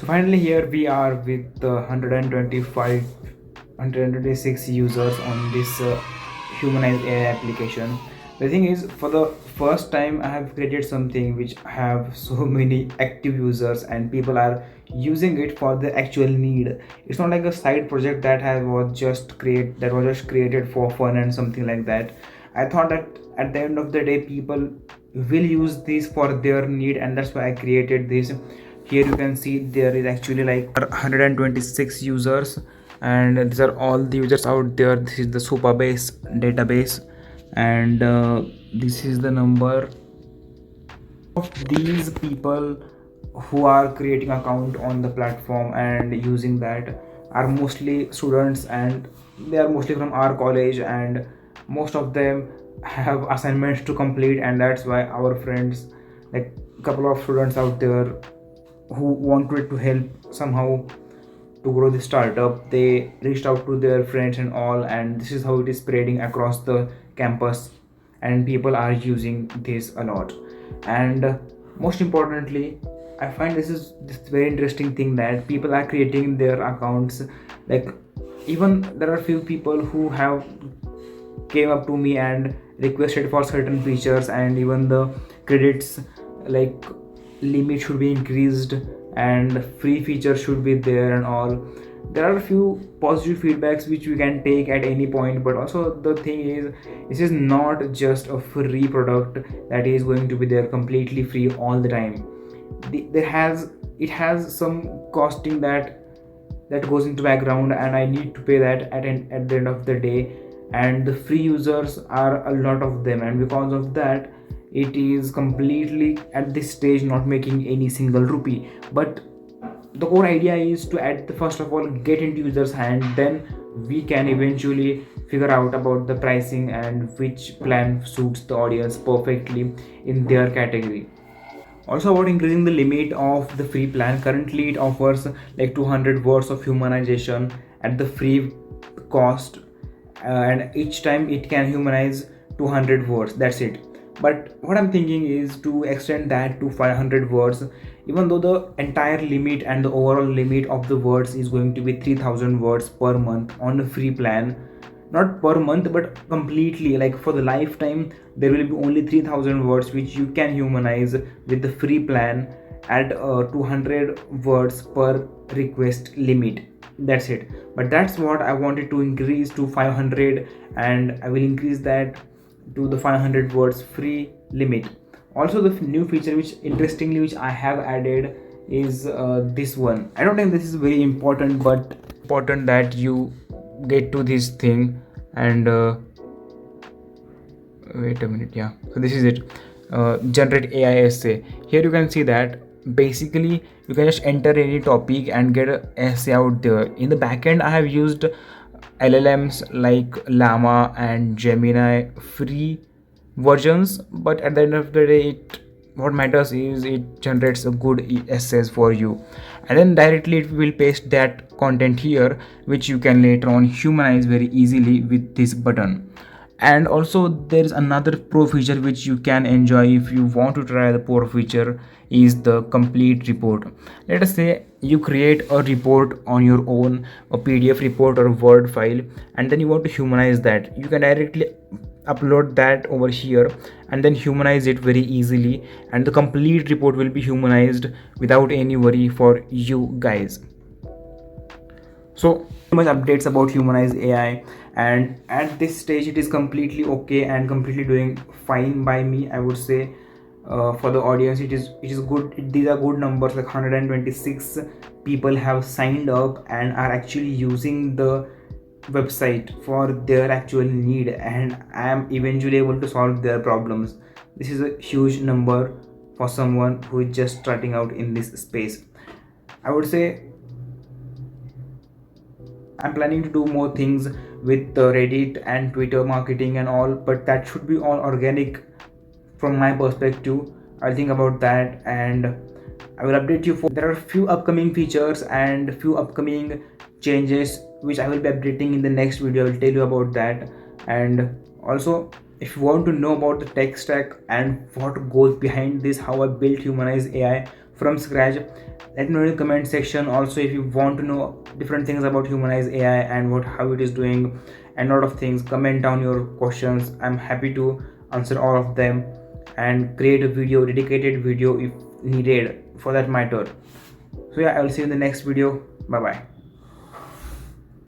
So finally here we are with 126 users on this humanized AI application. The thing is, for the first time I have created something which have so many active users and people are using it for the actual need. It's not like a side project was just created for fun and something like that. I thought that at the end of the day people will use this for their need, and that's why I created this. Here you can see there is actually like 126 users, and these are all the users out there. This is the Supabase database, and this is the number of these people who are creating account on the platform and using that are mostly students, and they are mostly from our college, and most of them have assignments to complete, and that's why our friends, like couple of students out there who wanted to help somehow to grow the startup, they reached out to their friends and all, and this is how it is spreading across the campus, and people are using this a lot. And most importantly, I find this very interesting thing that people are creating their accounts. Like, even there are few people who have came up to me and requested for certain features, and even the credits, like limit should be increased and free features should be there and all. There are a few positive feedbacks which we can take at any point, but also the thing is, this is not just a free product that is going to be there completely free all the time. It has some costing that goes into background, and I need to pay that at the end of the day. And the free users are a lot of them, and because of that it is completely at this stage not making any single rupee. But the core idea is to, at the first of all, get into users hand, then we can eventually figure out about the pricing and which plan suits the audience perfectly in their category. Also, about increasing the limit of the free plan, currently it offers like 200 words of humanization at the free cost, and each time it can humanize 200 words, that's it. But what I'm thinking is to extend that to 500 words, even though the entire limit and the overall limit of the words is going to be 3000 words per month on a free plan. Not per month, but completely, like for the lifetime there will be only 3000 words which you can humanize with the free plan at 200 words per request limit, that's it. But that's what I wanted to increase to 500, and I will increase that to the 500 words free limit. Also, the new feature which interestingly which I have added is this one. I don't think this is very important, but important that you get to this thing. And wait a minute, yeah, so this is it. Generate AI essay. Here you can see that basically you can just enter any topic and get an essay out there. In the backend I have used LLMs like Llama and Gemini free versions, but at the end of the day what matters is it generates a good essays for you, and then directly it will paste that content here, which you can later on humanize very easily with this button. And also there is another pro feature which you can enjoy if you want to try the pro feature, is the complete report. Let us say you create a report on your own, a PDF report or a Word file, and then you want to humanize that. You can directly upload that over here and then humanize it very easily, and the complete report will be humanized without any worry for you guys. So much updates about humanized AI, and at this stage it is completely okay and completely doing fine by me, I would say. For the audience it is good. These are good numbers, like 126 people have signed up and are actually using the website for their actual need, and I am eventually able to solve their problems. This is a huge number for someone who is just starting out in this space. I would say I'm planning to do more things with Reddit and Twitter marketing and all, but that should be all organic from my perspective. I'll think about that and I will update you. There are few upcoming features and few upcoming changes which I will be updating in the next video. I will tell you about that. And also, if you want to know about the tech stack and what goes behind this, how I built humanized AI from scratch. Let me know in the comment section. Also, if you want to know different things about humanized AI and how it is doing and a lot of things, comment down your questions. I'm happy to answer all of them and create a video, dedicated video if needed for that matter. So yeah, I will see you in the next video. Bye bye.